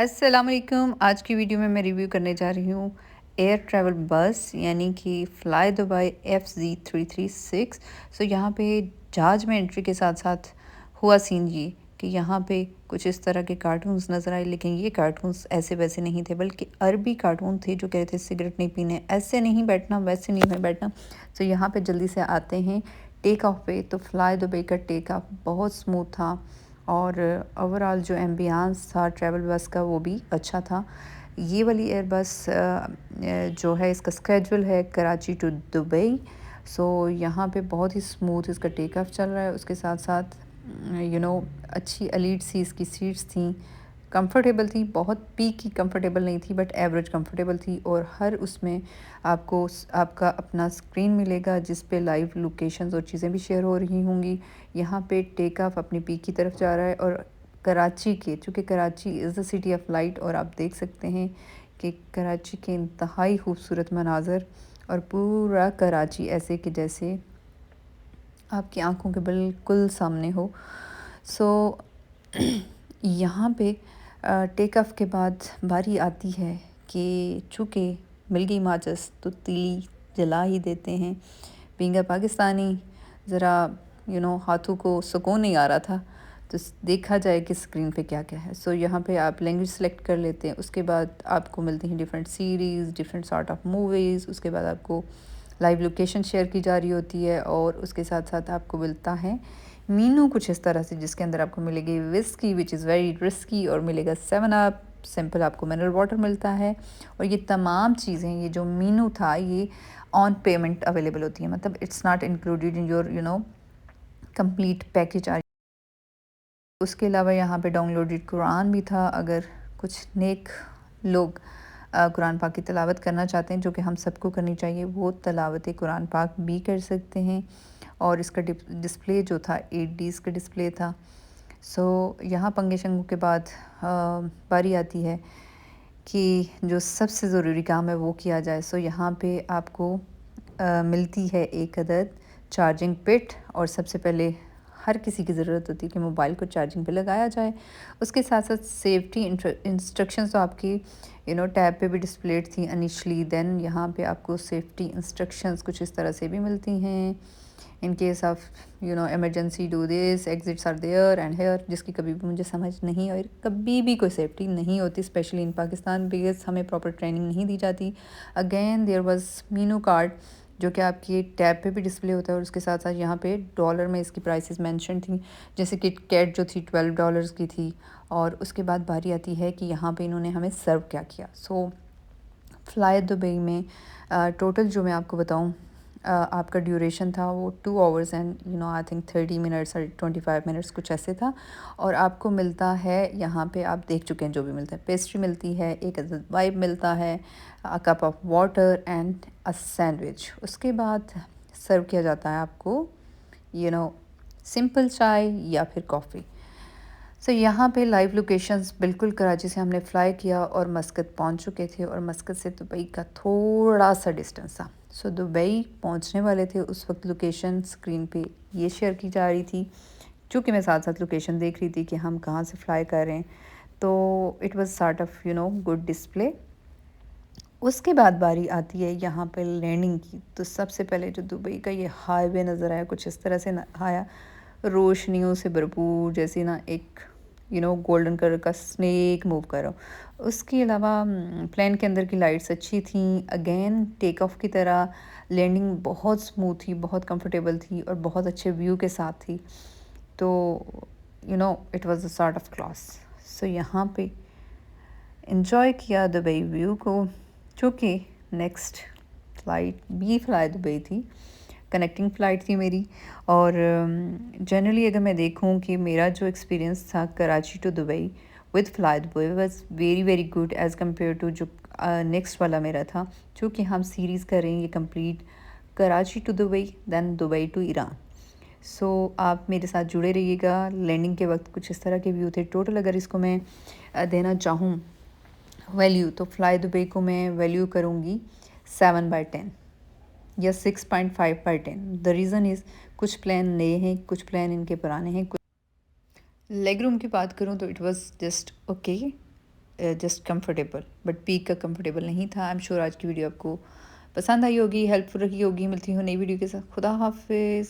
अस्सलाम वालेकुम। आज की वीडियो में मैं रिव्यू करने जा रही हूँ एयर ट्रैवल बस यानी कि फ़्लाई दुबई FZ336। सो यहाँ पे जहाज में एंट्री के साथ साथ हुआ सीन ये कि यहाँ पे कुछ इस तरह के कार्टून्स नज़र आए, लेकिन ये कार्टून्स ऐसे वैसे नहीं थे, बल्कि अरबी कार्टून थे जो कह रहे थे सिगरेट नहीं पीने, ऐसे नहीं बैठना, वैसे नहीं बैठना। सो यहाँ पे जल्दी से आते हैं टेक ऑफ पे। तो फ़्लाई दुबई का टेक ऑफ बहुत स्मूथ था और ओवरऑल जो एम्बियंस था ट्रैवल बस का वो भी अच्छा था। ये वाली एयर बस जो है इसका स्केड्यूल है कराची टू दुबई। सो यहाँ पे बहुत ही स्मूथ इसका टेक ऑफ चल रहा है। उसके साथ साथ अच्छी एलीट सी इसकी सीट्स थी, कंफर्टेबल थी, बहुत पीक की कंफर्टेबल नहीं थी बट एवरेज कंफर्टेबल थी। और हर उसमें आपको आपका अपना स्क्रीन मिलेगा जिस पे लाइव लोकेशंस और चीज़ें भी शेयर हो रही होंगी। यहाँ पे टेक ऑफ अपनी पीक की तरफ जा रहा है और कराची के, चूँकि Karachi is the city of light, और आप देख सकते हैं कि कराची के इंतहाई खूबसूरत मनाज़र और पूरा कराची ऐसे कि जैसे आपकी आंखों के बिल्कुल सामने हो। सो यहाँ पे टेक ऑफ के बाद बारी आती है कि चूँकि मिल गई माचिस तो तीली जला ही देते हैं। बीइंग अ पाकिस्तानी ज़रा हाथों को सुकून नहीं आ रहा था, तो देखा जाए कि स्क्रीन पे क्या क्या है। सो यहाँ पे आप लैंग्वेज सेलेक्ट कर लेते हैं। उसके बाद आपको मिलती हैं different series, different sort of movies. उसके बाद आपको लाइव लोकेशन शेयर की जा रही होती है और उसके साथ साथ आपको मिलता है मीनू कुछ इस तरह से, जिसके अंदर आपको मिलेगी whisky which is very risky, और मिलेगा 7 अप, सिंपल आपको मिनरल वाटर मिलता है। और ये तमाम चीज़ें, ये जो मीनू था ये ऑन पेमेंट अवेलेबल होती है, मतलब it's not included in your complete package. उसके अलावा यहाँ पे डाउनलोडेड कुरान भी था। अगर कुछ नेक लोग कुरान पाक की तिलावत करना चाहते हैं, जो कि हम सबको करनी चाहिए, वो तिलावत कुरान पाक भी कर सकते हैं। और इसका डिस्प्ले जो था 8Ds का डिस्प्ले था। सो यहाँ पंगे शंगों के बाद बारी आती है कि जो सबसे ज़रूरी काम है वो किया जाए। सो यहाँ पे आपको मिलती है एक अदद चार्जिंग पिट, और सबसे पहले हर किसी की ज़रूरत होती है कि मोबाइल को चार्जिंग पे लगाया जाए। उसके साथ साथ सेफ्टी इंस्ट्रक्शंस तो आपकी टैब पे भी डिस्प्लेड थी इनिशली। देन यहाँ पे आपको सेफ्टी इंस्ट्रक्शंस कुछ इस तरह से भी मिलती हैं, in case of emergency do this, exits are there and here, जिसकी कभी भी मुझे समझ नहीं और कभी भी कोई सेफ्टी नहीं होती, स्पेशली इन पाकिस्तान, बिकॉज हमें प्रॉपर ट्रेनिंग नहीं दी जाती। Again there was menu card जो कि आपकी टैब पे भी डिस्प्ले होता है, और उसके साथ साथ यहाँ पे डॉलर में इसकी प्राइसेस मेंशन थी, जैसे कि कैट जो थी $12 की थी। और उसके बाद बारी आती है कि यहाँ पे इन्होंने हमें सर्व क्या किया। सो फ़्लाई दुबई में टोटल जो मैं आपको बताऊँ, आपका ड्यूरेशन था वो 2 hours and I think 30 minutes और 25 मिनट्स कुछ ऐसे था। और आपको मिलता है यहाँ पे, आप देख चुके हैं जो भी मिलता है, पेस्ट्री मिलती है, एक अदद वाइब मिलता है, a cup of water and a sandwich. उसके बाद सर्व किया जाता है आपको सिंपल चाय या फिर कॉफ़ी। सो यहाँ पे लाइव लोकेशंस बिल्कुल कराची से हमने फ़्लाई किया और मस्कत पहुँच चुके थे, और मस्कत से दुबई का थोड़ा सा डिस्टेंस था। सो दुबई पहुँचने वाले थे उस वक्त लोकेशन स्क्रीन पे ये शेयर की जा रही थी, चूँकि मैं साथ साथ लोकेशन देख रही थी कि हम कहाँ से फ़्लाई कर रहे हैं। तो it was sort of good display. उसके बाद बारी आती है यहाँ पे लैंडिंग की। तो सबसे पहले जो दुबई का ये हाईवे नज़र आया, कुछ इस तरह से आया, रोशनियों से भरपूर, जैसे ना एक गोल्डन कलर का स्नेक मूव कर रहा हो। उसके अलावा प्लेन के अंदर की लाइट्स अच्छी थी। अगेन टेक ऑफ की तरह लैंडिंग बहुत स्मूथ थी, बहुत कंफर्टेबल थी और बहुत अच्छे व्यू के साथ थी। तो it was a sort of class. So यहाँ पे इन्जॉय किया दुबई व्यू को, चूँकि नेक्स्ट फ़्लाइट भी फ़्लाई दुबई थी, कनेक्टिंग फ़्लाइट थी मेरी। और जनरली अगर मैं देखूं कि मेरा जो एक्सपीरियंस था Karachi to Dubai with fly Dubai was very very good as compare to जो नेक्स्ट वाला मेरा था। चूँकि हम सीरीज़ कर रहे हैं ये complete Karachi to Dubai then Dubai to Iran. So आप मेरे साथ जुड़े रहिएगा। लैंडिंग के वक्त कुछ इस तरह के व्यू थे। टोटल अगर इसको मैं देना चाहूँ वैल्यू, तो फ़्लाई दुबई को मैं वैल्यू करूँगी 7/10 या 6.5/10। द रीज़न इज़ कुछ प्लान नए हैं, कुछ प्लान इनके पुराने हैं। लेग रूम की बात करूँ तो it was just okay, just comfortable, but peak का कंफर्टेबल नहीं था। आई एम श्योर आज की वीडियो आपको पसंद आई होगी, हेल्पफुल रही होगी। मिलती हूँ नई वीडियो के साथ। खुदा हाफिज़।